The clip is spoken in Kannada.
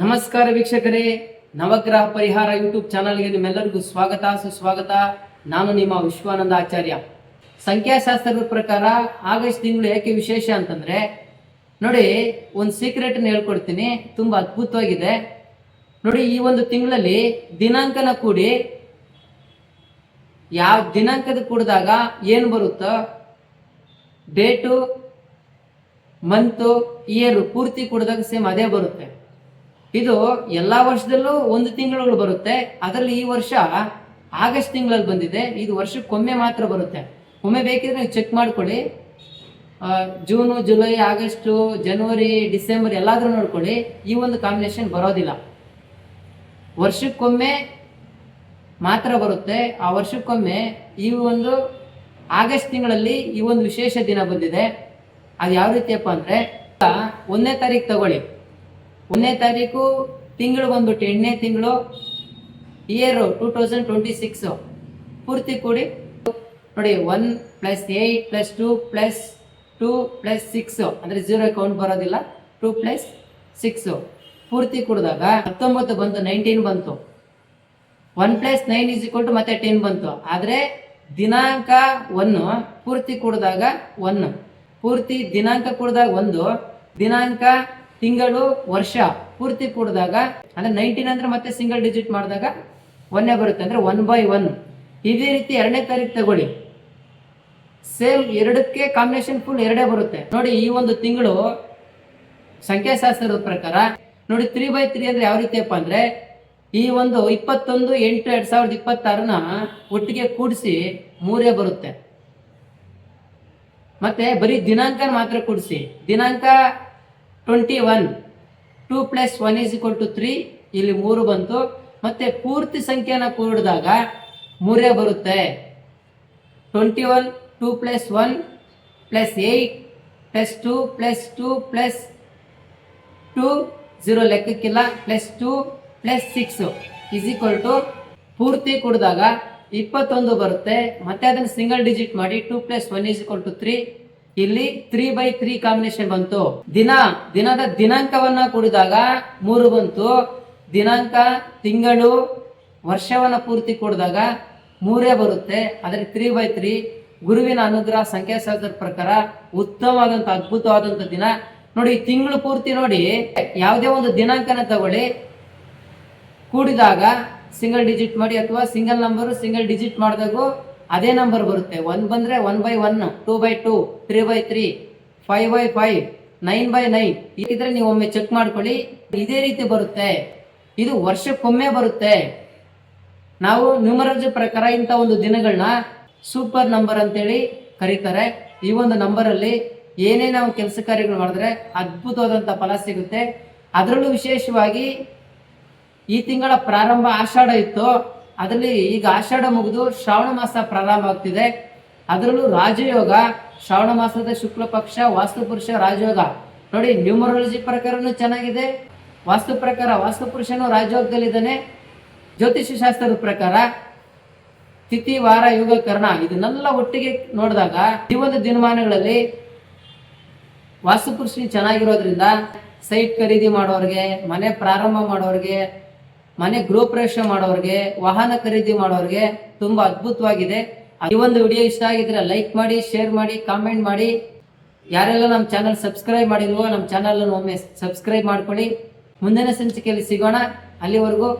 ನಮಸ್ಕಾರ ವೀಕ್ಷಕರೇ, ನವಗ್ರಹ ಪರಿಹಾರ ಯೂಟ್ಯೂಬ್ ಚಾನಲ್ಗೆ ನಿಮ್ಮೆಲ್ಲರಿಗೂ ಸ್ವಾಗತ ಸುಸ್ವಾಗತ. ನಾನು ನಿಮ್ಮ ವಿಶ್ವಾನಂದ ಆಚಾರ್ಯ. ಸಂಖ್ಯಾಶಾಸ್ತ್ರದ ಪ್ರಕಾರ ಆಗಸ್ಟ್ ತಿಂಗಳು ಯಾಕೆ ವಿಶೇಷ ಅಂತಂದ್ರೆ ನೋಡಿ, ಒಂದು ಸೀಕ್ರೆಟ್ನ ಹೇಳ್ಕೊಡ್ತೀನಿ, ತುಂಬಾ ಅದ್ಭುತವಾಗಿದೆ ನೋಡಿ. ಈ ಒಂದು ತಿಂಗಳಲ್ಲಿ ದಿನಾಂಕನ ಕೂಡಿ ಯಾವ ದಿನಾಂಕದ ಕೂಡಿದಾಗ ಏನು ಬರುತ್ತೋ, ಡೇಟು ಮಂತು ಇಯರ್ ಪೂರ್ತಿ ಕೂಡಿದಾಗ ಸೇಮ್ ಅದೇ ಬರುತ್ತೆ. ಇದು ಎಲ್ಲಾ ವರ್ಷದಲ್ಲೂ ಒಂದು ತಿಂಗಳು ಬರುತ್ತೆ. ಅದರಲ್ಲಿ ಈ ವರ್ಷ ಆಗಸ್ಟ್ ತಿಂಗಳಲ್ಲಿ ಬಂದಿದೆ. ಇದು ವರ್ಷಕ್ಕೊಮ್ಮೆ ಮಾತ್ರ ಬರುತ್ತೆ. ಒಮ್ಮೆ ಬೇಕಿದ್ರೆ ನೀವು ಚೆಕ್ ಮಾಡ್ಕೊಳ್ಳಿ. ಜೂನು, ಜುಲೈ, ಆಗಸ್ಟು, ಜನವರಿ, ಡಿಸೆಂಬರ್ ಎಲ್ಲಾದ್ರೂ ನೋಡ್ಕೊಳ್ಳಿ, ಈ ಒಂದು ಕಾಂಬಿನೇಷನ್ ಬರೋದಿಲ್ಲ. ವರ್ಷಕ್ಕೊಮ್ಮೆ ಮಾತ್ರ ಬರುತ್ತೆ. ಆ ವರ್ಷಕ್ಕೊಮ್ಮೆ ಈ ಒಂದು ಆಗಸ್ಟ್ ತಿಂಗಳಲ್ಲಿ ಈ ಒಂದು ವಿಶೇಷ ದಿನ ಬಂದಿದೆ. ಅದು ಯಾವ ರೀತಿಯಪ್ಪ ಅಂದ್ರೆ, 1ನೇ ತಾರೀಕು ತಗೊಳ್ಳಿ. 1ನೇ ತಾರೀಕು ತಿಂಗಳು ಬಂದ್ಬಿಟ್ಟು 8ನೇ ತಿಂಗಳು, ಇಯರ್ 2026 ಪೂರ್ತಿ ಕೂಡಿ ನೋಡಿ. 1 + 8 + 2 + 2 + 6 ಅಂದ್ರೆ 0 ಕೌಂಟ್ ಬರೋದಿಲ್ಲ. 2 + 6 ಪೂರ್ತಿ ಕೂಡಿದಾಗ 19 ಬಂತು, 19 ಬಂತು. 1 + 9 = ಮತ್ತೆ 10 ಬಂತು. ಆದ್ರೆ ದಿನಾಂಕ 1 ಪೂರ್ತಿ ಕೂಡಿದಾಗ 1 ಪೂರ್ತಿ ದಿನಾಂಕ ಕೂಡಿದಾಗ 1 ದಿನಾಂಕ ತಿಂಗಳು ವರ್ಷ ಪೂರ್ತಿ ಕೂಡಿದಾಗ ಅಂದ್ರೆ 19 ಅಂದ್ರೆ ಮತ್ತೆ ಸಿಂಗಲ್ ಡಿಜಿಟ್ ಮಾಡಿದಾಗ 1 ಬರುತ್ತೆ, ಅಂದ್ರೆ 1/1. ಇದೇ ರೀತಿ 2ನೇ ತಾರೀಕು ತಗೊಳ್ಳಿ, ಸೇಮ್ ಎರಡಕ್ಕೆ ಕಾಂಬಿನೇಷನ್ ಫುಲ್ ಎರಡೇ ಬರುತ್ತೆ ನೋಡಿ. ಈ ಒಂದು ತಿಂಗಳು ಸಂಖ್ಯಾಶಾಸ್ತ್ರದ ಪ್ರಕಾರ ನೋಡಿ 3/3 ಅಂದ್ರೆ ಯಾವ ರೀತಿಯಪ್ಪ ಅಂದ್ರೆ, ಈ ಒಂದು 21/8/2026ನ ಒಟ್ಟಿಗೆ ಕೂಡಿಸಿ 3 ಬರುತ್ತೆ. ಮತ್ತೆ ಬರೀ ದಿನಾಂಕ ಮಾತ್ರ ಕೂಡಿಸಿ, ದಿನಾಂಕ 21 2 + 1 = 3, ಇಲ್ಲಿ 3 ಬಂತು. ಮತ್ತೆ ಪೂರ್ತಿ ಸಂಖ್ಯೆನ ಕೂಡಿದಾಗ 3 ಬರುತ್ತೆ. 21 2 + 1 + 8 + 2 + 2 + 2 0 ಲೆಕ್ಕಕ್ಕಿಲ್ಲ +2 + 6 = ಪೂರ್ತಿ ಕೂಡಿದಾಗ 21 ಬರುತ್ತೆ. ಮತ್ತೆ ಅದನ್ನು ಸಿಂಗಲ್ ಡಿಜಿಟ್ ಮಾಡಿ 2 + 1 = 3, ಇಲ್ಲಿ 3/3 ಕಾಂಬಿನೇಷನ್ ಬಂತು. ದಿನದ ದಿನಾಂಕವನ್ನ ಕೂಡಿದಾಗ 3 ಬಂತು. ದಿನಾಂಕ ತಿಂಗಳು ವರ್ಷವನ್ನ ಪೂರ್ತಿ ಕೂಡಿದಾಗ 3 ಬರುತ್ತೆ. ಆದರೆ 3/3 ಗುರುವಿನ ಅನುಗ್ರಹ ಸಂಖ್ಯಾಶಾಸ್ತ್ರದ ಪ್ರಕಾರ ಉತ್ತಮವಾದಂತ ಅದ್ಭುತವಾದಂತ ದಿನ ನೋಡಿ. ತಿಂಗಳು ಪೂರ್ತಿ ನೋಡಿ, ಯಾವುದೇ ಒಂದು ದಿನಾಂಕನ ತಗೊಳ್ಳಿ, ಕೂಡಿದಾಗ ಸಿಂಗಲ್ ಡಿಜಿಟ್ ಮಾಡಿ ಅಥವಾ ಸಿಂಗಲ್ ನಂಬರ್ ಸಿಂಗಲ್ ಡಿಜಿಟ್ ಮಾಡಿದಾಗೂ ಅದೇ ನಂಬರ್ ಬರುತ್ತೆ. 1 ಬಂದ್ರೆ 1/1, 2/2, 3/3, 5/5, 9/9. ಇದ್ರೆ ನೀವು ಒಮ್ಮೆ ಚೆಕ್ ಮಾಡ್ಕೊಳ್ಳಿ, ಇದೇ ರೀತಿ ಬರುತ್ತೆ. ಇದು ವರ್ಷಕ್ಕೊಮ್ಮೆ ಬರುತ್ತೆ. ನಾವು ನ್ಯೂಮರಾಲಜಿ ಪ್ರಕಾರ ಇಂಥ ಒಂದು ದಿನಗಳನ್ನ ಸೂಪರ್ ನಂಬರ್ ಅಂತೇಳಿ ಕರೀತಾರೆ. ಈ ಒಂದು ನಂಬರ್ ಅಲ್ಲಿ ಏನೇ ನಾವು ಕೆಲಸ ಕಾರ್ಯಗಳು ಮಾಡಿದ್ರೆ ಅದ್ಭುತವಾದಂತ ಫಲ ಸಿಗುತ್ತೆ. ಅದರಲ್ಲೂ ವಿಶೇಷವಾಗಿ ಈ ತಿಂಗಳ ಪ್ರಾರಂಭ ಆಷಾಢ ಇತ್ತು, ಅದರಲ್ಲಿ ಈಗ ಆಷಾಢ ಮುಗಿದು ಶ್ರಾವಣ ಮಾಸ ಪ್ರಾರಂಭ ಆಗ್ತಿದೆ. ಅದರಲ್ಲೂ ರಾಜಯೋಗ, ಶ್ರಾವಣ ಮಾಸದ ಶುಕ್ಲ ಪಕ್ಷ, ವಾಸ್ತುಪುರುಷ ರಾಜಯೋಗ ನೋಡಿ. ನ್ಯೂಮರಾಲಜಿ ಪ್ರಕಾರನೂ ಚೆನ್ನಾಗಿದೆ, ವಾಸ್ತುಪುರುಷನು ರಾಜಯೋಗದಲ್ಲಿದ್ದಾನೆ. ಜ್ಯೋತಿಷ್ಯ ಶಾಸ್ತ್ರದ ಪ್ರಕಾರ ತಿಥಿ ವಾರ ಯೋಗ ಕರ್ಣ ಇದನ್ನೆಲ್ಲ ಒಟ್ಟಿಗೆ ನೋಡಿದಾಗ ಈ ಒಂದು ದಿನಮಾನಗಳಲ್ಲಿ ವಾಸ್ತುಪುರುಷನ ಚೆನ್ನಾಗಿರೋದ್ರಿಂದ ಸೈಟ್ ಖರೀದಿ ಮಾಡೋರಿಗೆ, ಮನೆ ಪ್ರಾರಂಭ ಮಾಡೋರಿಗೆ, ಮನೆ ಗೃಹ ಪ್ರವೇಶ ಮಾಡೋರಿಗೆ, ವಾಹನ ಖರೀದಿ ಮಾಡೋರಿಗೆ ತುಂಬಾ ಅದ್ಭುತವಾಗಿದೆ. ಈ ಒಂದು ವಿಡಿಯೋ ಇಷ್ಟ ಆಗಿದ್ರೆ ಲೈಕ್ ಮಾಡಿ, ಶೇರ್ ಮಾಡಿ, ಕಾಮೆಂಟ್ ಮಾಡಿ. ಯಾರೆಲ್ಲ ನಮ್ಮ ಚಾನಲ್ ಸಬ್ಸ್ಕ್ರೈಬ್ ಮಾಡಿಲ್ವೋ ನಮ್ಮ ಚಾನಲ್ ಒಮ್ಮೆ ಸಬ್ಸ್ಕ್ರೈಬ್ ಮಾಡ್ಕೊಳ್ಳಿ. ಮುಂದಿನ ಸಂಚಿಕೆಯಲ್ಲಿ ಸಿಗೋಣ. ಅಲ್ಲಿವರೆಗೂ